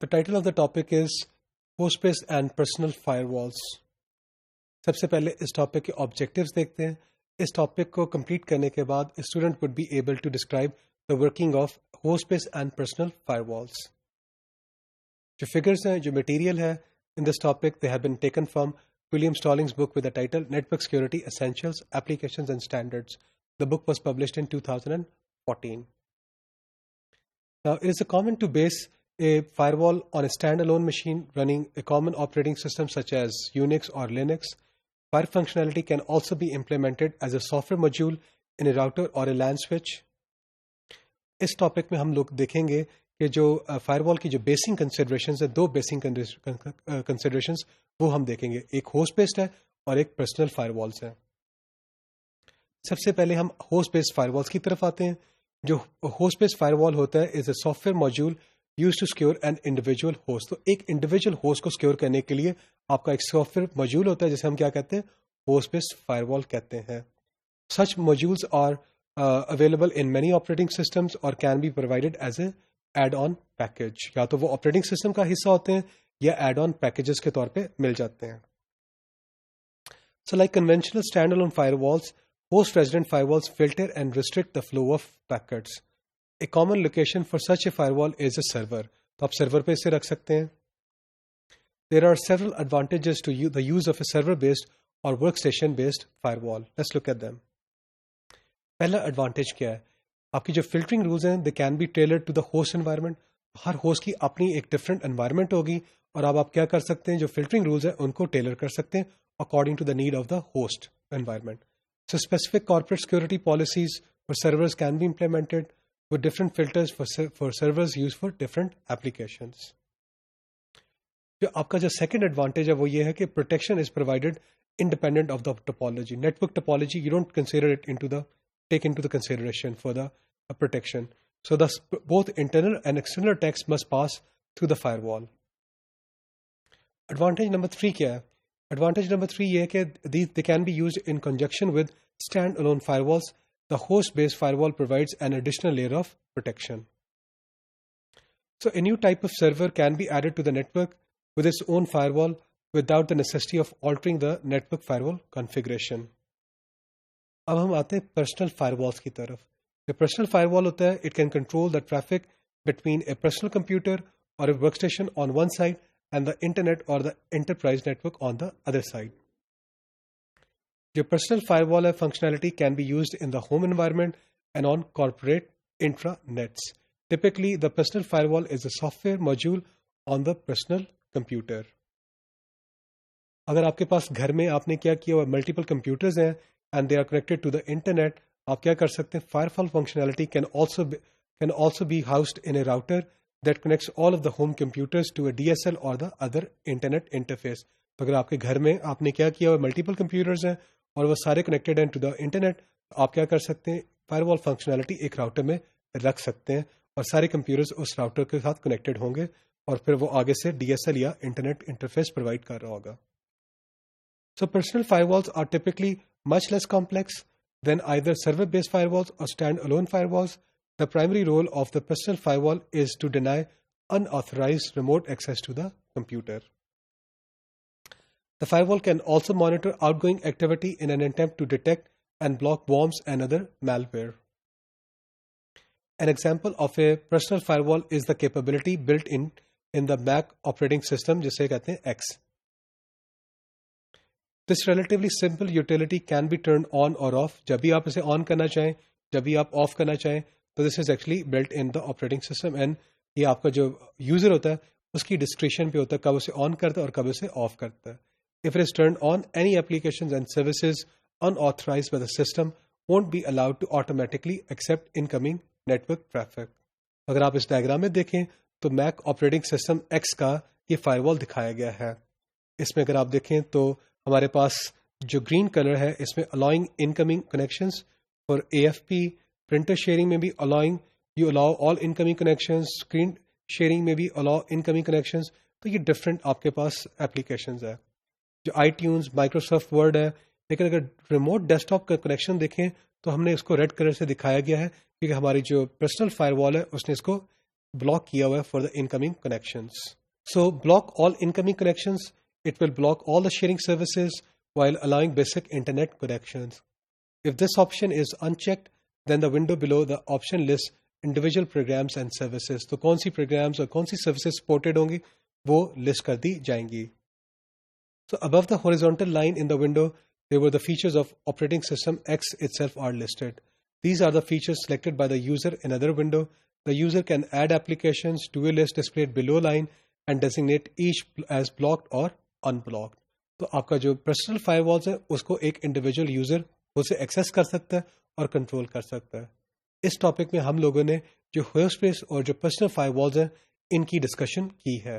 The title of the topic is Host-based and Personal Firewalls. सबसे पहले इस topic के ऑब्जेक्टिव्स देखते हैं. इस टॉपिक को कंप्लीट करने के बाद student would be able to describe the working of host based and personal firewalls. जो फिगर्स हैं, जो मटेरियल है in this topic, they have been taken from William Stallings' book with the title Network Security Essentials, Applications and Standards. The book was published in 2014. Now, it is common to base a firewall on a standalone machine running a common operating system such as Unix or Linux. Fire functionality can also be implemented as a software module in a router or a LAN switch. इस topic में हम लोग देखेंगे कि जो firewall की जो basic considerations है, दो बेसिक कंसिडरेशंस वो हम देखेंगे. एक होस्ट बेस्ड है और एक पर्सनल फायरवॉल्स है. सबसे पहले हम होस्ट बेस्ड फायरवॉल्स की तरफ आते हैं. जो होस्ट बेस्ड फायरवॉल होता है is a software module use to secure an individual host. तो एक इंडिविजुअल होस्ट को सिक्योर करने के लिए आपका एक सॉफ्टवेयर मॉड्यूल होता है जिसे हम क्या कहते हैं, होस्ट बेस्ड फायरवॉल कहते हैं. Such modules are available in many operating systems or can be provided as a add-on package. या तो वो ऑपरेटिंग सिस्टम का हिस्सा होते हैं या add-on packages के तौर पे मिल जाते हैं. So like conventional standalone firewalls, host resident firewalls filter and restrict the flow of packets. A common location for such a firewall is a server. तो आप सर्वर पे इसे रख सकते हैं. There are several advantages to the use of a server-based or workstation-based firewall. Let's look at them. पहला advantage क्या है, आपकी जो फिल्टरिंग रूल्स हैं they can be tailored to the host environment. हर होस्ट की अपनी एक डिफरेंट एनवायरनमेंट होगी और आप क्या कर सकते हैं, जो फिल्टरिंग रूल्स हैं उनको टेलर कर सकते हैं according to the need of the host environment. So specific corporate security policies for servers can be implemented with different filters for servers use for different applications. जो आपका जो सेकंड एडवांटेज है वो ये है कि protection is provided independent of the topology. Network topology, you don't consider it take into the consideration for the protection. So thus both internal and external attacks must pass through the firewall. Advantage number 3 क्या है? Advantage number 3 ये है कि they can be used in conjunction with standalone firewalls. The host-based firewall provides an additional layer of protection. So a new type of server can be added to the network with its own firewall without the necessity of altering the network firewall configuration. अब हम आते हैं personal firewalls की तरफ. जो personal firewall होता है, it can control the traffic between a personal computer और a workstation on one side and the internet और the enterprise network on the other side. जो पर्सनल फायरवॉल है, functionality can be used in the home environment and on corporate intranets. Typically the personal firewall is a software module on the personal computer. अगर आपके पास घर में आपने क्या किया हुआ, मल्टीपल कंप्यूटर्स हैं and they are connected to the internet, आप क्या कर सकते हैं, firewall functionality can also be housed in a router that connects all of the home computers to a DSL or the other internet interface. तो अगर आपके घर में आपने क्या किया हुआ, मल्टीपल कंप्यूटर्स हैं और वो सारे कनेक्टेड हैं टू द इंटरनेट, आप क्या कर सकते हैं, फायरवॉल फंक्शनैलिटी एक राउटर में रख सकते हैं और सारे कंप्यूटर्स उस राउटर के साथ कनेक्टेड होंगे और फिर वो आगे से DSL या इंटरनेट इंटरफेस प्रोवाइड कर रहा होगा. So personal firewalls are typically much less complex than either server-based firewalls or standalone firewalls. The primary role of the personal firewall is to deny unauthorized remote access to the computer. The firewall can also monitor outgoing activity in an attempt to detect and block worms and other malware. An example of a personal firewall is the capability built in the Mac operating system, जिसे कहते हैं X. This relatively simple utility can be turned on or off. जब भी आप इसे on करना चाहें, जब भी आप ऑफ करना चाहें, तो this is actually built in the operating system and ये आपका जो यूजर होता है उसकी डिस्क्रिप्शन पे होता है कब उसे ऑन करता है और कब उसे ऑफ करता है. If it is turned on, any applications and services unauthorized by the system won't be allowed to automatically accept incoming network traffic. अगर आप इस डायग्राम में देखें तो Mac ऑपरेटिंग सिस्टम X का ये फायरवॉल दिखाया गया है. इसमें अगर आप देखें तो हमारे पास जो ग्रीन कलर है इसमें अलाउइंग इनकमिंग कनेक्शंस और AFP प्रिंटर शेयरिंग में भी allowing you allow all incoming connections, screen sharing में भी अलाउ इनकमिंग कनेक्शंस. तो ये डिफरेंट आपके पास एप्लीकेशंस है. जो iTunes, माइक्रोसॉफ्ट वर्ड है. लेकिन अगर रिमोट डेस्कटॉप का कनेक्शन देखें तो हमने इसको रेड कलर से दिखाया गया है क्योंकि हमारी जो पर्सनल फायरवॉल है उसने इसको ब्लॉक किया हुआ है for the incoming connections. So block all incoming connections. It will block all the sharing services while allowing basic internet connections. If this option is unchecked, then the window below the option lists individual programs and services. तो कौन सी programs और कौन सी services supported होंगी वो list कर दी जाएंगी. So above the horizontal line in the window, there were the features of operating system X itself are listed. These are the features selected by the user in another window. The user can add applications to a list displayed below line and designate each as blocked or unblocked. तो आपका जो personal firewalls है उसको एक individual user उसे access कर सकता है और कंट्रोल कर सकता है. इस टॉपिक में हम लोगों ने जो होस्ट स्पेस और जो पर्सनल फायरवॉल्स हैं इनकी डिस्कशन की है.